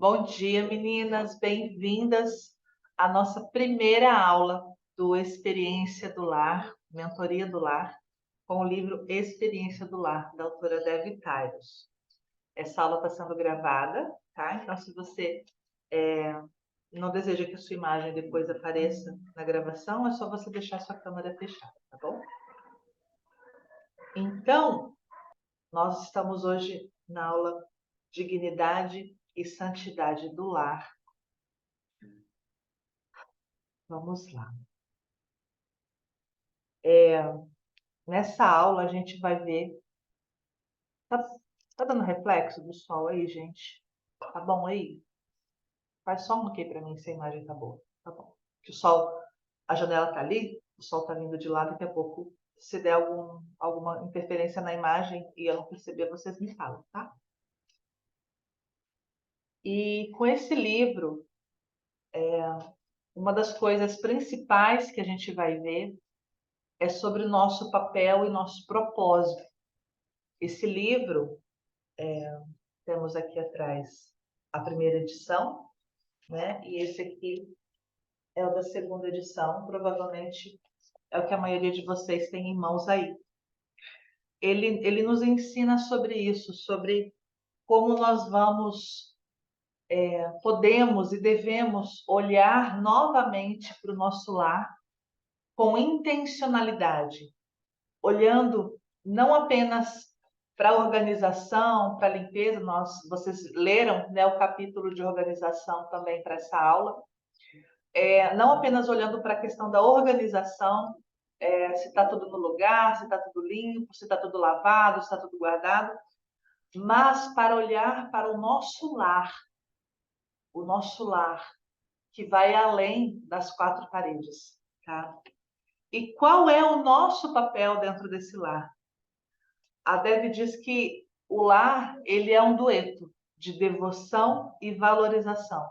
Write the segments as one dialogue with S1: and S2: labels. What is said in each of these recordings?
S1: Bom dia, meninas, bem-vindas à nossa primeira aula do Experiência do Lar, Mentoria do Lar, com o livro Experiência do Lar, da autora Devi Tairos. Essa aula está sendo gravada, tá? Então, se você não deseja que a sua imagem depois apareça na gravação, é só você deixar sua câmera fechada, tá bom? Então, nós estamos hoje na aula Dignidade e Santidade do Lar. Vamos lá. Nessa aula a gente vai ver. Tá dando reflexo do sol aí, gente? Tá bom aí? Faz só um ok pra mim se a imagem tá boa. Tá bom. Que o sol, a janela tá ali, o sol tá vindo de lá, daqui a pouco, se der alguma interferência na imagem e eu não perceber, vocês me falam, tá? E com esse livro, uma das coisas principais que a gente vai ver é sobre o nosso papel e nosso propósito. Esse livro, temos aqui atrás a primeira edição, né? E esse aqui é o da segunda edição, provavelmente é o que a maioria de vocês tem em mãos aí. Ele nos ensina sobre isso, sobre como nós podemos e devemos olhar novamente para o nosso lar com intencionalidade, olhando não apenas para a organização, para a limpeza. Vocês leram, né, o capítulo de organização também para essa aula. Não apenas olhando para a questão da organização, se está tudo no lugar, se está tudo limpo, se está tudo lavado, se está tudo guardado, mas para olhar para o nosso lar, que vai além das quatro paredes, tá? E qual é o nosso papel dentro desse lar? A Dev diz que o lar, ele é um dueto de devoção e valorização.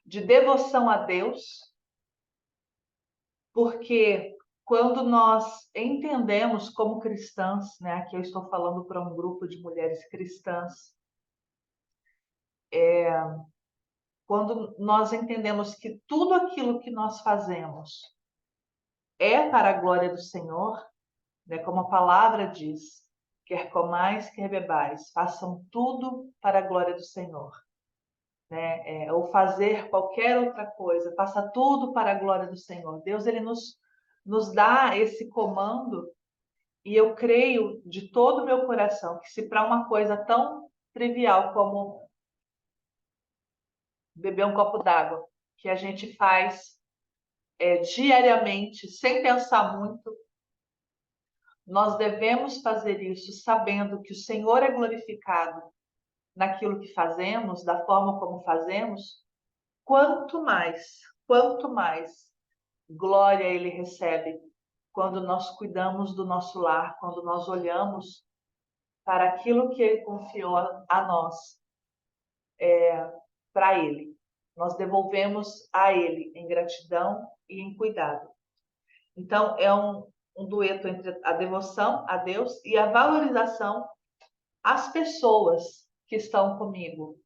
S1: De devoção a Deus, porque quando nós entendemos como cristãs, né, aqui eu estou falando para um grupo de mulheres cristãs, quando nós entendemos que tudo aquilo que nós fazemos é para a glória do Senhor, né, como a palavra diz, quer comais, quer bebais, façam tudo para a glória do Senhor. Né? Ou fazer qualquer outra coisa, faça tudo para a glória do Senhor. Deus, ele nos dá esse comando. E eu creio de todo o meu coração que se para uma coisa tão trivial como beber um copo d'água, que a gente faz diariamente, sem pensar muito, nós devemos fazer isso sabendo que o Senhor é glorificado naquilo que fazemos, da forma como fazemos, quanto mais glória Ele recebe quando nós cuidamos do nosso lar, quando nós olhamos para aquilo que Ele confiou a nós, para Ele. Nós devolvemos a Ele em gratidão e em cuidado. Então, é um dueto entre a devoção a Deus e a valorização às pessoas que estão comigo.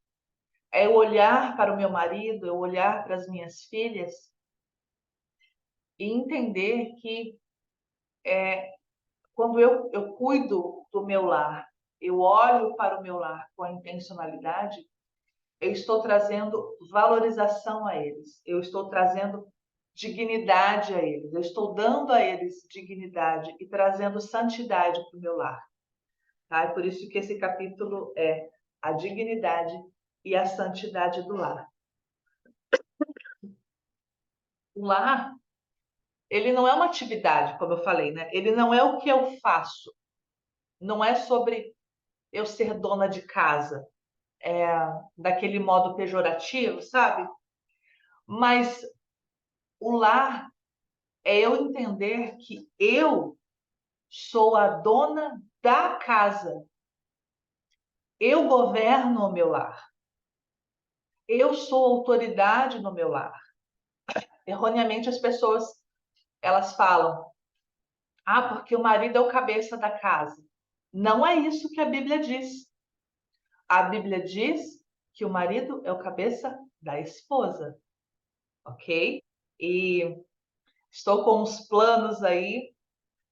S1: É eu olhar para o meu marido, eu olhar para as minhas filhas e entender que quando eu cuido do meu lar, eu olho para o meu lar com a intencionalidade, eu estou trazendo valorização a eles, eu estou trazendo dignidade a eles, eu estou dando a eles dignidade e trazendo santidade para o meu lar. Tá? É por isso que esse capítulo é a dignidade e a santidade do lar. O lar, ele não é uma atividade, como eu falei, né? Ele não é o que eu faço, não é sobre eu ser dona de casa, daquele modo pejorativo, sabe? Mas o lar é eu entender que eu sou a dona da casa. Eu governo o meu lar. Eu sou autoridade no meu lar. Erroneamente as pessoas elas falam: "Ah, porque o marido é o cabeça da casa". Não é isso que a Bíblia diz. A Bíblia diz que o marido é o cabeça da esposa, ok? E estou com os planos aí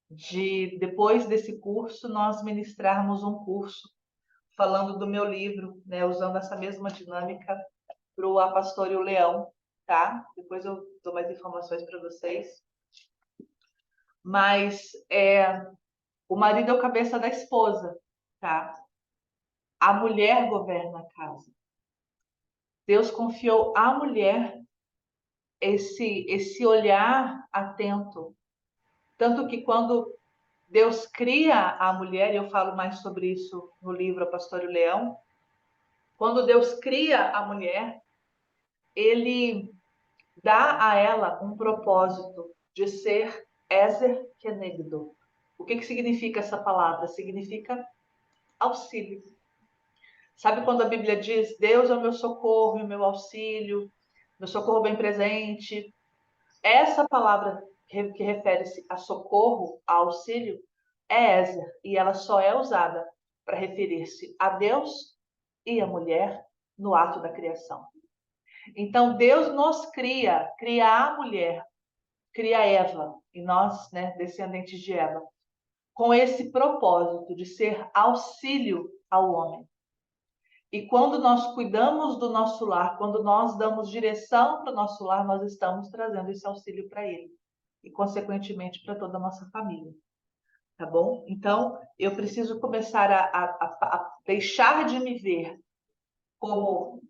S1: de, depois desse curso, nós ministrarmos um curso falando do meu livro, né? Usando essa mesma dinâmica para o A Pastor e o Leão, tá? Depois eu dou mais informações para vocês. Mas o marido é o cabeça da esposa, tá? A mulher governa a casa. Deus confiou à mulher esse olhar atento. Tanto que quando Deus cria a mulher, e eu falo mais sobre isso no livro A Pastor e o Leão, quando Deus cria a mulher, ele dá a ela um propósito de ser Ezer Kenegdo. O que significa essa palavra? Significa auxílio. Sabe quando a Bíblia diz, Deus é o meu socorro e o meu auxílio, meu socorro bem presente? Essa palavra que refere-se a socorro, a auxílio, é Ezer, e ela só é usada para referir-se a Deus e a mulher no ato da criação. Então, Deus nos cria a mulher, cria Eva, e nós, né, descendentes de Eva, com esse propósito de ser auxílio ao homem. E quando nós cuidamos do nosso lar, quando nós damos direção para o nosso lar, nós estamos trazendo esse auxílio para ele. E, consequentemente, para toda a nossa família. Tá bom? Então, eu preciso começar a deixar de me ver como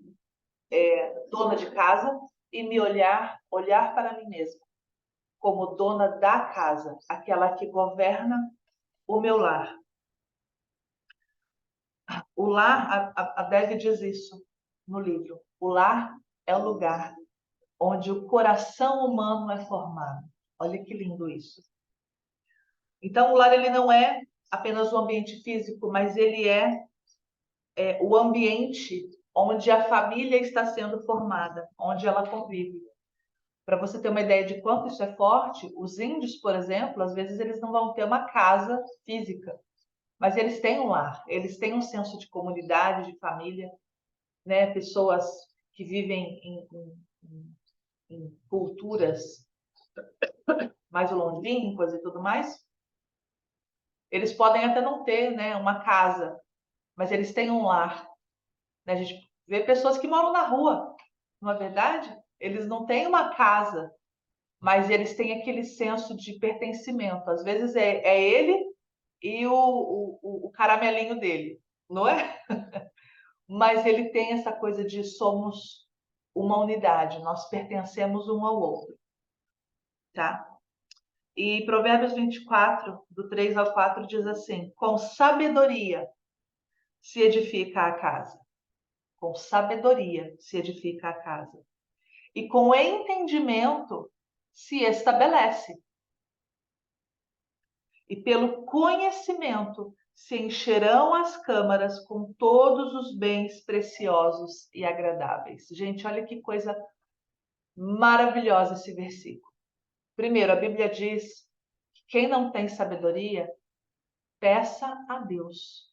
S1: dona de casa e me olhar para mim mesma como dona da casa, aquela que governa o meu lar. O lar, a Deg diz isso no livro, o lar é o lugar onde o coração humano é formado. Olha que lindo isso. Então, o lar ele não é apenas o ambiente físico, mas ele é o ambiente onde a família está sendo formada, onde ela convive. Para você ter uma ideia de quanto isso é forte, os índios, por exemplo, às vezes eles não vão ter uma casa física, mas eles têm um lar, eles têm um senso de comunidade, de família, né? Pessoas que vivem em culturas mais longínquas e tudo mais, eles podem até não ter, né, uma casa, mas eles têm um lar. Né? A gente vê pessoas que moram na rua, não é verdade? Eles não têm uma casa, mas eles têm aquele senso de pertencimento. Às vezes é ele e o caramelinho dele, não é? Mas ele tem essa coisa de somos uma unidade, nós pertencemos um ao outro, tá? E Provérbios 24, do 3 ao 4, diz assim: com sabedoria se edifica a casa. Com sabedoria se edifica a casa. E com entendimento se estabelece. E pelo conhecimento se encherão as câmaras com todos os bens preciosos e agradáveis. Gente, olha que coisa maravilhosa esse versículo. Primeiro, a Bíblia diz que quem não tem sabedoria, peça a Deus.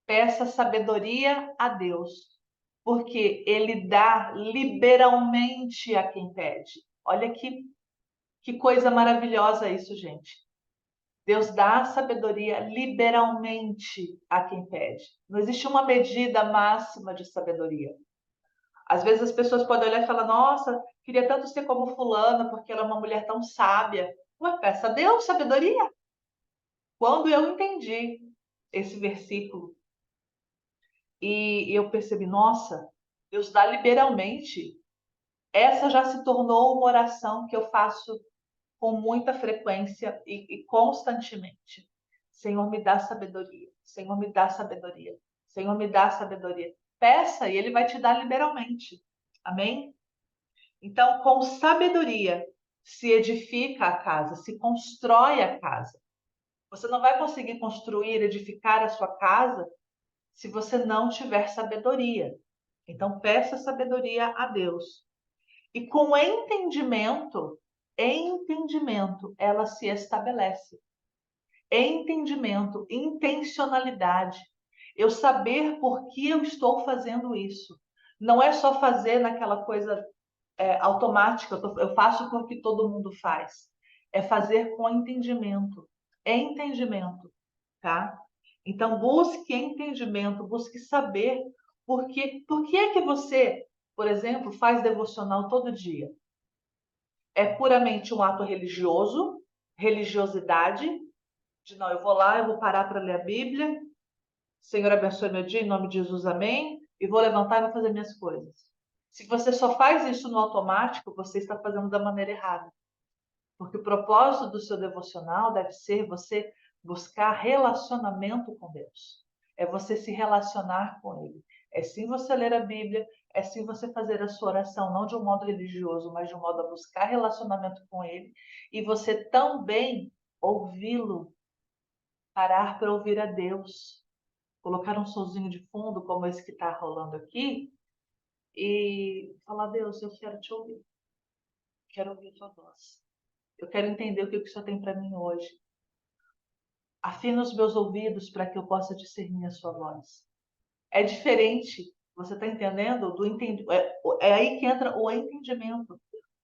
S1: Peça sabedoria a Deus, porque Ele dá liberalmente a quem pede. Olha que coisa maravilhosa isso, gente. Deus dá sabedoria liberalmente a quem pede. Não existe uma medida máxima de sabedoria. Às vezes as pessoas podem olhar e falar: nossa, queria tanto ser como fulana, porque ela é uma mulher tão sábia. Ué, peça a Deus sabedoria. Quando eu entendi esse versículo e eu percebi, nossa, Deus dá liberalmente, essa já se tornou uma oração que eu faço com muita frequência e constantemente. Senhor, me dá sabedoria. Senhor, me dá sabedoria. Senhor, me dá sabedoria. Peça e Ele vai te dar liberalmente. Amém? Então, com sabedoria se edifica a casa, se constrói a casa. Você não vai conseguir construir, edificar a sua casa se você não tiver sabedoria. Então, peça sabedoria a Deus. E com entendimento, ela se estabelece. Entendimento, intencionalidade. Eu saber por que eu estou fazendo isso. Não é só fazer naquela coisa automática, eu faço porque todo mundo faz. É fazer com entendimento. É entendimento, tá? Então, busque entendimento, busque saber por que é que você, por exemplo, faz devocional todo dia. É puramente um ato religioso, religiosidade, de não, eu vou lá, eu vou parar para ler a Bíblia, Senhor abençoe meu dia, em nome de Jesus, amém, e vou levantar e vou fazer minhas coisas. Se você só faz isso no automático, você está fazendo da maneira errada. Porque o propósito do seu devocional deve ser você buscar relacionamento com Deus. É você se relacionar com Ele. É sim você ler a Bíblia, é sim você fazer a sua oração, não de um modo religioso, mas de um modo a buscar relacionamento com Ele. E você também ouvi-lo, parar para ouvir a Deus. Colocar um sonzinho de fundo, como esse que está rolando aqui, e falar: Deus, eu quero te ouvir. Quero ouvir a tua voz. Eu quero entender o que o Senhor tem para mim hoje. Afina os meus ouvidos para que eu possa discernir a sua voz. É diferente, você está entendendo? É aí que entra o entendimento.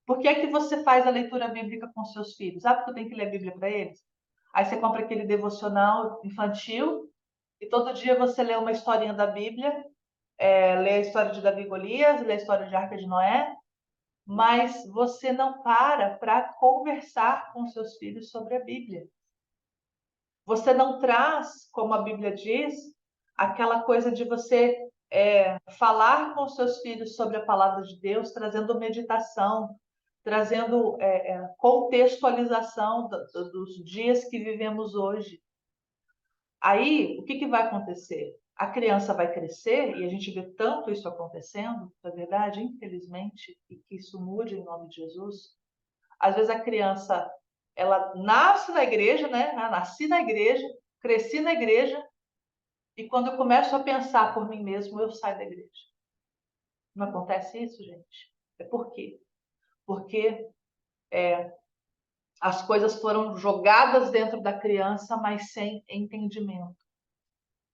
S1: Por que é que você faz a leitura bíblica com seus filhos? Ah, porque eu tenho que ler a Bíblia para eles? Aí você compra aquele devocional infantil e todo dia você lê uma historinha da Bíblia, lê a história de Davi e Golias, lê a história de Arca de Noé, mas você não para conversar com seus filhos sobre a Bíblia. Você não traz, como a Bíblia diz, aquela coisa de você falar com seus filhos sobre a palavra de Deus, trazendo meditação, trazendo contextualização dos dias que vivemos hoje. Aí, o que vai acontecer? A criança vai crescer, e a gente vê tanto isso acontecendo, na verdade, infelizmente, e que isso mude em nome de Jesus. Às vezes a criança, ela nasce na igreja, né? Nasci na igreja, cresci na igreja, e quando eu começo a pensar por mim mesmo, eu saio da igreja. Não acontece isso, gente? É por quê? Porque as coisas foram jogadas dentro da criança, mas sem entendimento,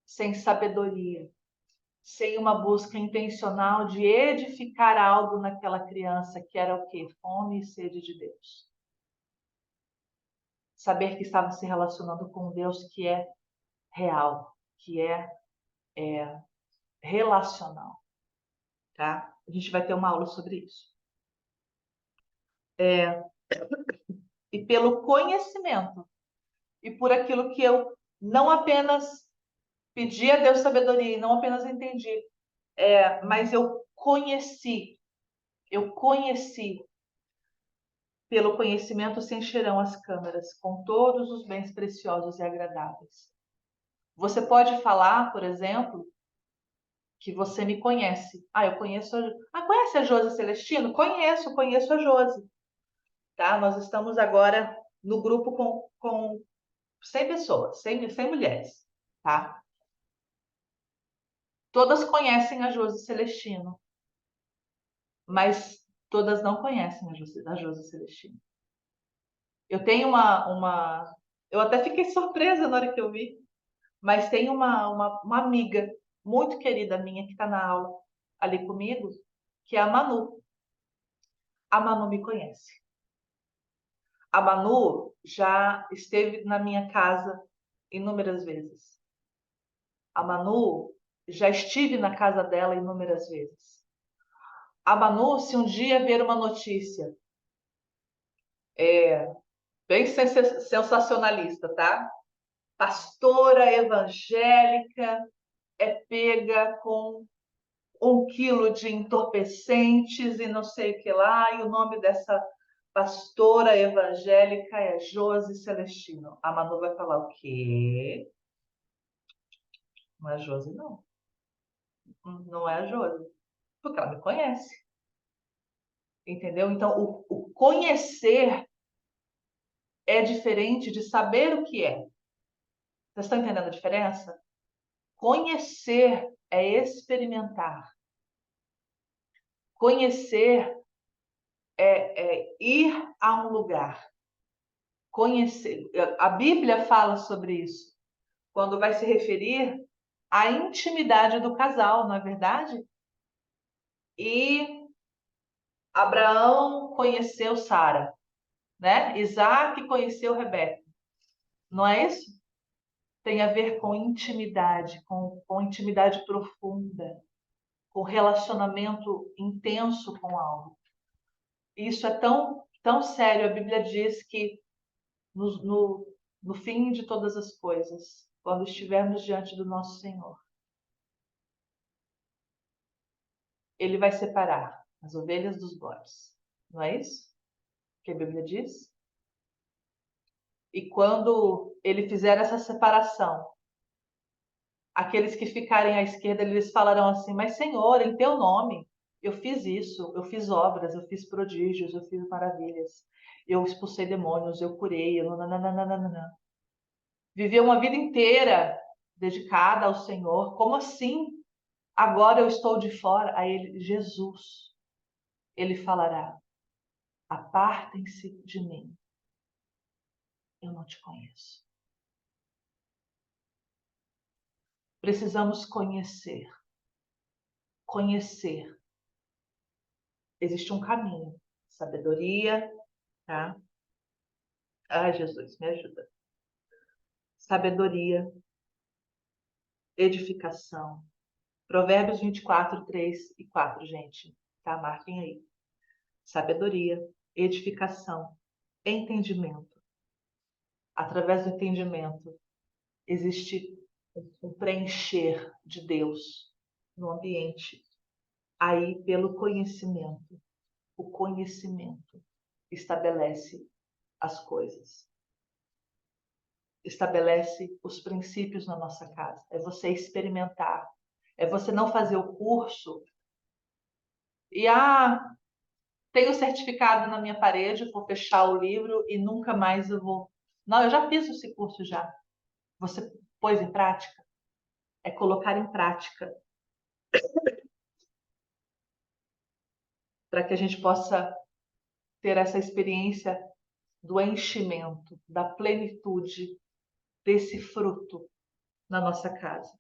S1: sem sabedoria, sem uma busca intencional de edificar algo naquela criança, que era o quê? Fome e sede de Deus. Saber que estava se relacionando com um Deus que é real, que é relacional, tá? A gente vai ter uma aula sobre isso. E pelo conhecimento, e por aquilo que eu não apenas pedi a Deus sabedoria, e não apenas entendi, mas eu conheci, pelo conhecimento se encherão as câmaras com todos os bens preciosos e agradáveis. Você pode falar, por exemplo, que você me conhece. Ah, eu conheço conhece a Josi Celestino? Conheço a Josi. Tá? Nós estamos agora no grupo com 100 pessoas, 100 mulheres, tá? Todas conhecem a Josi Celestino, mas todas não conhecem a Josi Celestino. Eu tenho eu até fiquei surpresa na hora que eu vi, mas tem uma amiga muito querida minha que está na aula ali comigo, que é a Manu. A Manu me conhece. A Manu já esteve na minha casa inúmeras vezes. A Manu já estive na casa dela inúmeras vezes. A Manu, se um dia ver uma notícia bem sensacionalista, tá? Pastora evangélica é pega com 1 quilo de entorpecentes e não sei o que lá, e o nome dessa pastora evangélica é Josi Celestino. A Manu vai falar o quê? Não é a Josi, não. Não é a Josi. Porque ela me conhece. Entendeu? Então, o conhecer é diferente de saber o que é. Vocês estão entendendo a diferença? Conhecer é experimentar. Conhecer é ir a um lugar. Conhecer. A Bíblia fala sobre isso. Quando vai se referir a intimidade do casal, não é verdade? E Abraão conheceu Sara, né? Isaac conheceu Rebeca, não é isso? Tem a ver com intimidade, com intimidade profunda, com relacionamento intenso com algo. Isso é tão, tão sério. A Bíblia diz que no fim de todas as coisas, quando estivermos diante do nosso Senhor, Ele vai separar as ovelhas dos bodes. Não é isso que a Bíblia diz? E quando Ele fizer essa separação, aqueles que ficarem à esquerda, eles falarão assim: Mas Senhor, em teu nome, eu fiz isso, eu fiz obras, eu fiz prodígios, eu fiz maravilhas, eu expulsei demônios, eu curei, eu nananana. Viveu uma vida inteira dedicada ao Senhor. Como assim? Agora eu estou de fora. A ele, Jesus, ele falará: Apartem-se de mim, eu não te conheço. Precisamos conhecer. Conhecer. Existe um caminho. Sabedoria, tá? Ai, Jesus, me ajuda. Sabedoria, edificação. Provérbios 24, 3 e 4, gente. Tá? Marquem aí. Sabedoria, edificação, entendimento. Através do entendimento, existe um preencher de Deus no ambiente. Aí, pelo conhecimento, o conhecimento estabelece as coisas. Estabelece os princípios na nossa casa. É você experimentar. É você não fazer o curso e, tenho certificado na minha parede, vou fechar o livro e nunca mais eu vou. Não, eu já fiz esse curso já. Você pôs em prática? É colocar em prática para que a gente possa ter essa experiência do enchimento, da plenitude desse fruto na nossa casa.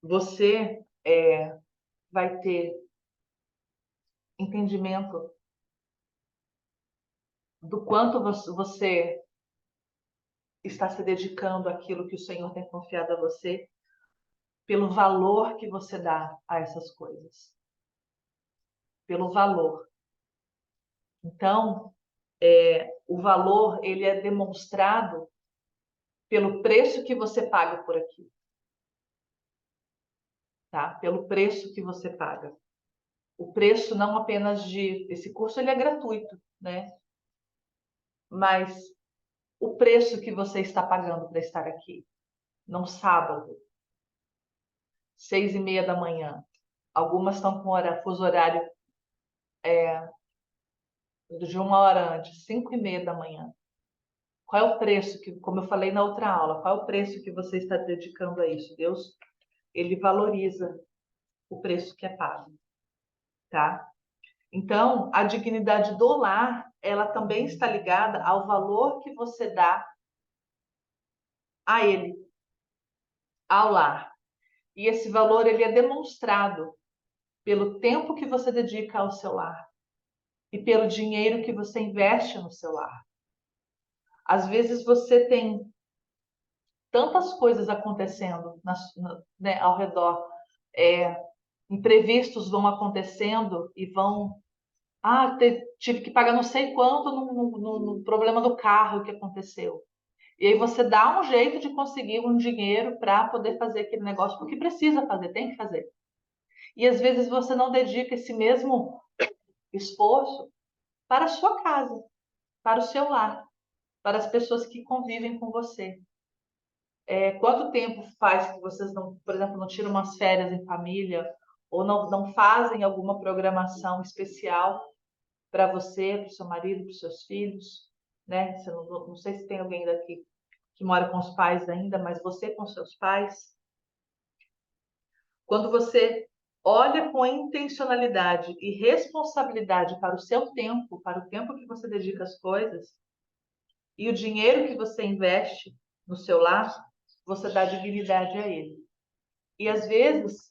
S1: Você vai ter entendimento do quanto você está se dedicando àquilo que o Senhor tem confiado a você, pelo valor que você dá a essas coisas. Pelo valor. Então, o valor ele é demonstrado pelo preço que você paga por aquilo, tá? Pelo preço que você paga. O preço não apenas de esse curso ele é gratuito, né? Mas o preço que você está pagando para estar aqui, num sábado, 6:30 da manhã. Algumas estão com fuso horário de 1 hora antes, 5:30 da manhã. Qual é o preço que, como eu falei na outra aula, qual é o preço que você está dedicando a isso? Deus, ele valoriza o preço que é pago, tá? Então, a dignidade do lar, ela também está ligada ao valor que você dá a ele, ao lar. E esse valor ele é demonstrado pelo tempo que você dedica ao seu lar e pelo dinheiro que você investe no seu lar. Às vezes você tem tantas coisas acontecendo né, ao redor, imprevistos vão acontecendo e vão. Tive que pagar não sei quanto no problema do carro que aconteceu. E aí você dá um jeito de conseguir um dinheiro para poder fazer aquele negócio, porque precisa fazer, tem que fazer. E às vezes você não dedica esse mesmo esforço para a sua casa, para o seu lar, para as pessoas que convivem com você. Quanto tempo faz que vocês não, por exemplo, não tiram umas férias em família ou não fazem alguma programação especial para você, para o seu marido, para os seus filhos, né? Você não sei se tem alguém daqui que mora com os pais ainda, mas você com seus pais. Quando você olha com intencionalidade e responsabilidade para o seu tempo, para o tempo que você dedica às coisas e o dinheiro que você investe no seu lar, você dá dignidade a ele. E às vezes,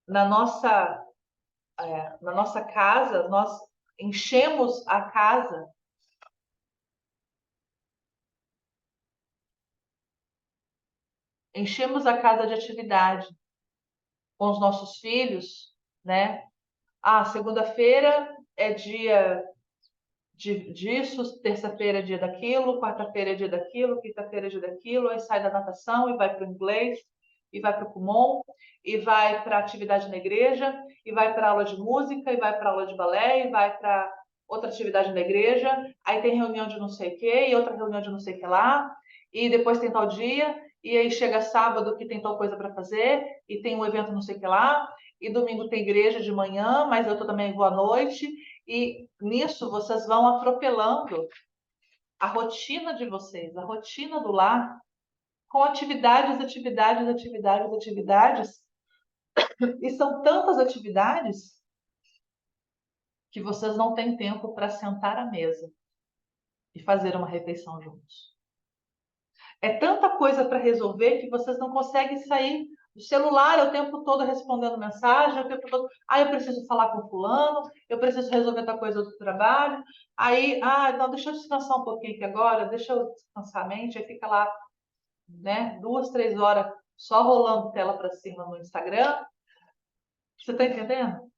S1: na nossa, na nossa casa, nós enchemos a casa de atividade com os nossos filhos, né? Ah, segunda-feira é dia disso, terça-feira é dia daquilo, quarta-feira é dia daquilo, quinta-feira é dia daquilo, aí sai da natação e vai para o inglês, e vai para o Kumon, e vai para atividade na igreja, e vai para aula de música, e vai para aula de balé, e vai para outra atividade na igreja, aí tem reunião de não sei o quê, e outra reunião de não sei o que lá, e depois tem tal dia, e aí chega sábado que tem tal coisa para fazer, e tem um evento não sei o que lá, e domingo tem igreja de manhã, mas eu tô também vou à noite, e nisso vocês vão atropelando a rotina de vocês, a rotina do lar, com atividades, atividades, atividades, atividades. E são tantas atividades que vocês não têm tempo para sentar à mesa e fazer uma refeição juntos. É tanta coisa para resolver que vocês não conseguem sair do celular o tempo todo respondendo mensagem, o tempo todo, eu preciso falar com fulano, eu preciso resolver outra coisa do trabalho, aí, não, deixa eu descansar um pouquinho aqui agora, deixa eu descansar a mente, aí fica lá, né, 2, 3 horas só rolando tela para cima no Instagram. Você está entendendo?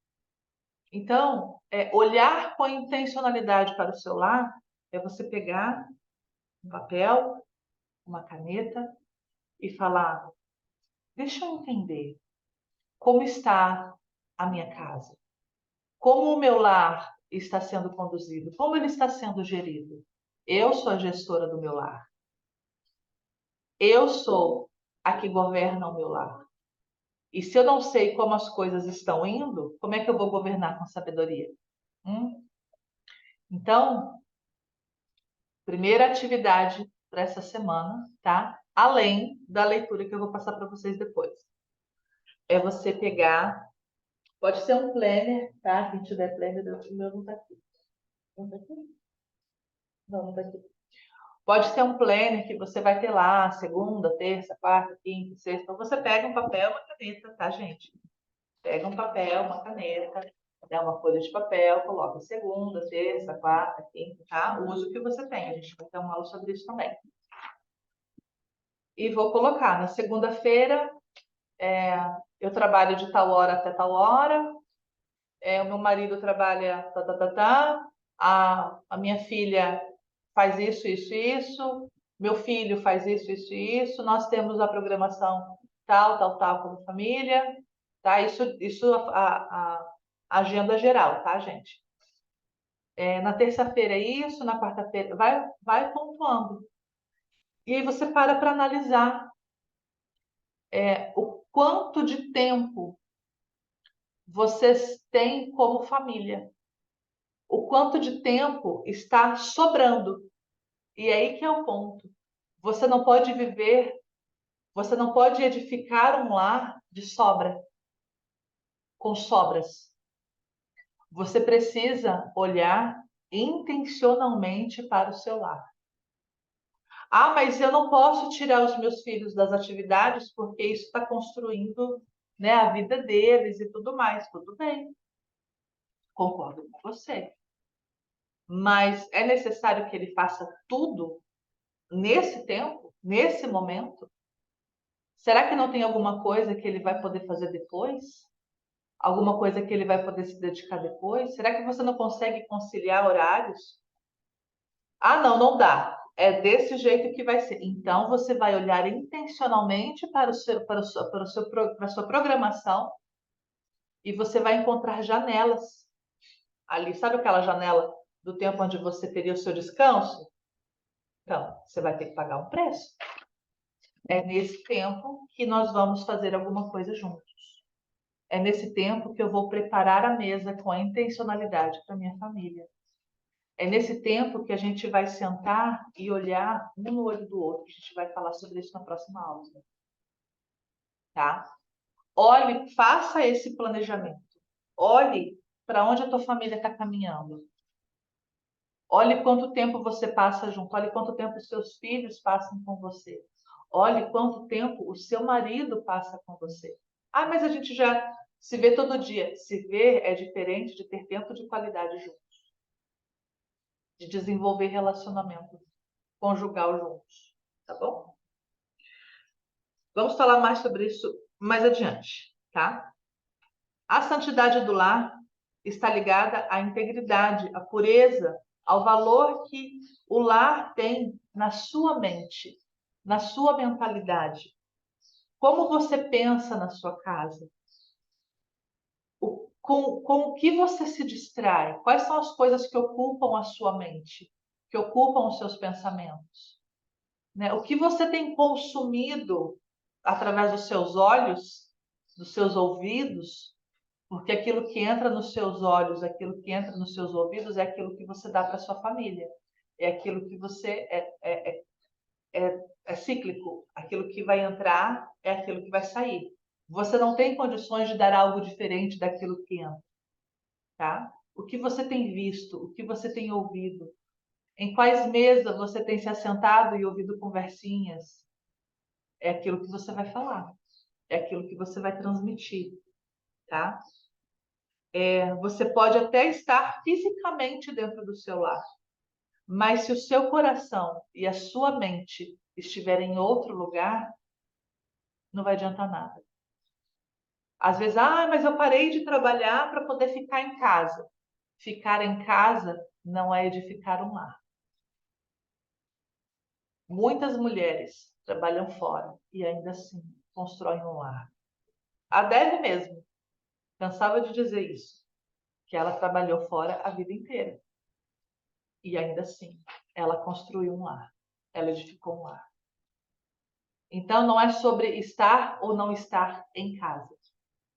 S1: Então, olhar com intencionalidade para o celular é você pegar um papel, uma caneta e falar: deixa eu entender como está a minha casa, como o meu lar está sendo conduzido, como ele está sendo gerido. Eu sou a gestora do meu lar. Eu sou a que governa o meu lar. E se eu não sei como as coisas estão indo, como é que eu vou governar com sabedoria? Então, primeira atividade para essa semana, tá? Além da leitura que eu vou passar para vocês depois. É você pegar, pode ser um planner, tá? Quem tiver planner, o meu não tá aqui. Não tá aqui? Não, não tá aqui. Pode ser um planner que você vai ter lá, segunda, terça, quarta, quinta, sexta. Então você pega um papel, uma caneta, tá, gente? Pega um papel, uma caneta, dá uma folha de papel, coloca segunda, terça, quarta, quinta, tá? O uso que você tem. A gente vai ter uma aula sobre isso também. E vou colocar na segunda-feira, eu trabalho de tal hora até tal hora, o meu marido trabalha a minha filha faz isso, isso, isso, meu filho faz isso, isso, isso, nós temos a programação tal, tal, tal como família, tá? Isso a agenda geral, tá, gente? Na terça-feira é isso, na quarta-feira, vai pontuando. E aí você para analisar o quanto de tempo vocês têm como família, o quanto de tempo está sobrando. E aí que é o ponto. Você não pode viver, você não pode edificar um lar de sobra, com sobras. Você precisa olhar intencionalmente para o seu lar. Mas eu não posso tirar os meus filhos das atividades porque isso está construindo, né, a vida deles e tudo mais. Tudo bem, concordo com você. Mas é necessário que ele faça tudo nesse tempo, nesse momento? Será que não tem alguma coisa que ele vai poder fazer depois? Alguma coisa que ele vai poder se dedicar depois? Será que você não consegue conciliar horários? Não, não dá. É desse jeito que vai ser. Então você vai olhar intencionalmente para a sua programação e você vai encontrar janelas ali. Sabe aquela janela do tempo onde você teria o seu descanso? Então, você vai ter que pagar um preço. É nesse tempo que nós vamos fazer alguma coisa juntos. É nesse tempo que eu vou preparar a mesa com a intencionalidade para minha família. É nesse tempo que a gente vai sentar e olhar um no olho do outro. A gente vai falar sobre isso na próxima aula, tá? Olhe, faça esse planejamento. Olhe para onde a tua família está caminhando. Olhe quanto tempo você passa junto. Olhe quanto tempo os seus filhos passam com você. Olhe quanto tempo o seu marido passa com você. Ah, mas a gente já se vê todo dia. Se ver é diferente de ter tempo de qualidade juntos, de desenvolver relacionamento conjugal juntos, tá bom? Vamos falar mais sobre isso mais adiante, tá? A santidade do lar está ligada à integridade, à pureza, ao valor que o lar tem na sua mente, na sua mentalidade. Como você pensa na sua casa? Com o que você se distrai? Quais são as coisas que ocupam a sua mente, que ocupam os seus pensamentos? Né? O que você tem consumido através dos seus olhos, dos seus ouvidos? Porque aquilo que entra nos seus olhos, aquilo que entra nos seus ouvidos, é aquilo que você dá para sua família. É aquilo que você é cíclico. Aquilo que vai entrar é aquilo que vai sair. Você não tem condições de dar algo diferente daquilo que entra, tá? O que você tem visto, o que você tem ouvido, em quais mesas você tem se assentado e ouvido conversinhas, é aquilo que você vai falar, é aquilo que você vai transmitir, tá? Você pode até estar fisicamente dentro do seu lar, mas se o seu coração e a sua mente estiverem em outro lugar, não vai adiantar nada. Às vezes, mas eu parei de trabalhar para poder ficar em casa. Ficar em casa não é edificar um lar. Muitas mulheres trabalham fora e ainda assim constroem um lar. A Deb mesmo cansava de dizer isso, que ela trabalhou fora a vida inteira. E ainda assim, ela construiu um lar. Ela edificou um lar. Então, não é sobre estar ou não estar em casa.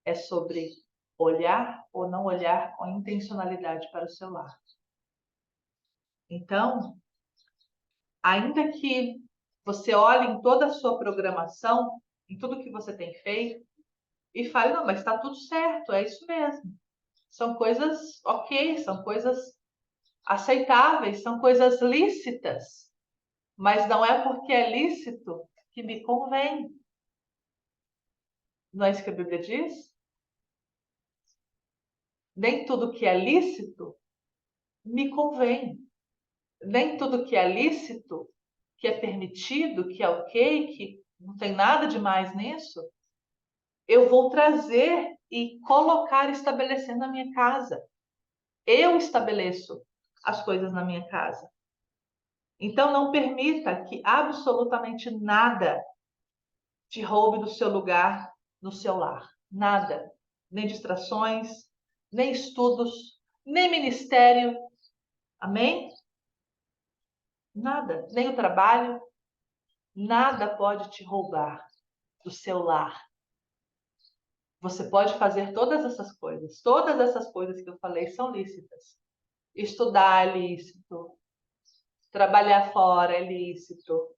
S1: É sobre olhar ou não olhar com intencionalidade para o seu lar. Então, ainda que você olhe em toda a sua programação, em tudo que você tem feito, e fale, não, mas está tudo certo, é isso mesmo. São coisas ok, são coisas aceitáveis, são coisas lícitas, mas não é porque é lícito que me convém. Não é isso que a Bíblia diz? Nem tudo que é lícito me convém. Nem tudo que é lícito, que é permitido, que é ok, que não tem nada de mais nisso, eu vou trazer e colocar, estabelecer na minha casa. Eu estabeleço as coisas na minha casa. Então, não permita que absolutamente nada te roube do seu lugar no seu lar. Nada. Nem distrações, nem estudos, nem ministério. Amém? Nada. Nem o trabalho. Nada pode te roubar do seu lar. Você pode fazer todas essas coisas. Todas essas coisas que eu falei são lícitas. Estudar é lícito. Trabalhar fora é lícito.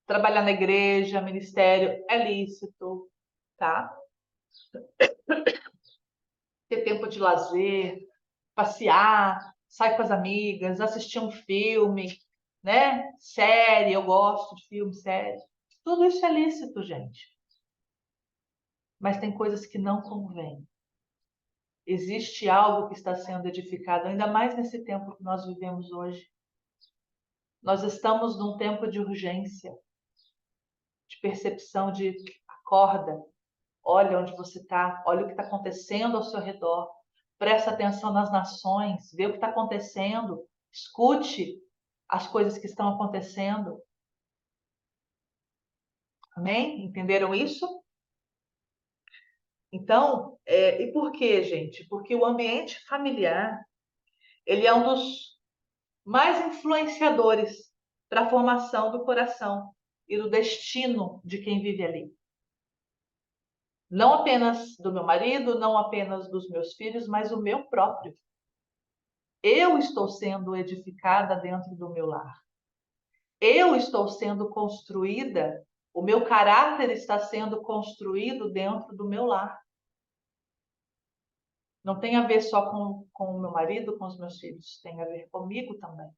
S1: Trabalhar na igreja, ministério é lícito, tá? Ter tempo de lazer, passear, sair com as amigas, assistir um filme, né? Série, eu gosto de filme, série. Tudo isso é lícito, gente. Mas tem coisas que não convêm. Existe algo que está sendo edificado, ainda mais nesse tempo que nós vivemos hoje. Nós estamos num tempo de urgência, de percepção de acorda, olha onde você está, olha o que está acontecendo ao seu redor, presta atenção nas nações, vê o que está acontecendo, escute as coisas que estão acontecendo. Amém? Entenderam isso? Então, e por quê, gente? Porque o ambiente familiar, ele é um dos mais influenciadores para a formação do coração e do destino de quem vive ali. Não apenas do meu marido, não apenas dos meus filhos, mas o meu próprio. Eu estou sendo edificada dentro do meu lar. Eu estou sendo construída, o meu caráter está sendo construído dentro do meu lar. Não tem a ver só com o meu marido, com os meus filhos, tem a ver comigo também.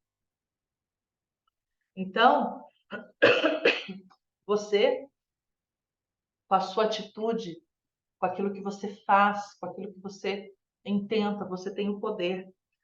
S1: Então, Você, com a sua atitude, com aquilo que você faz, com aquilo que você intenta, você tem o poder.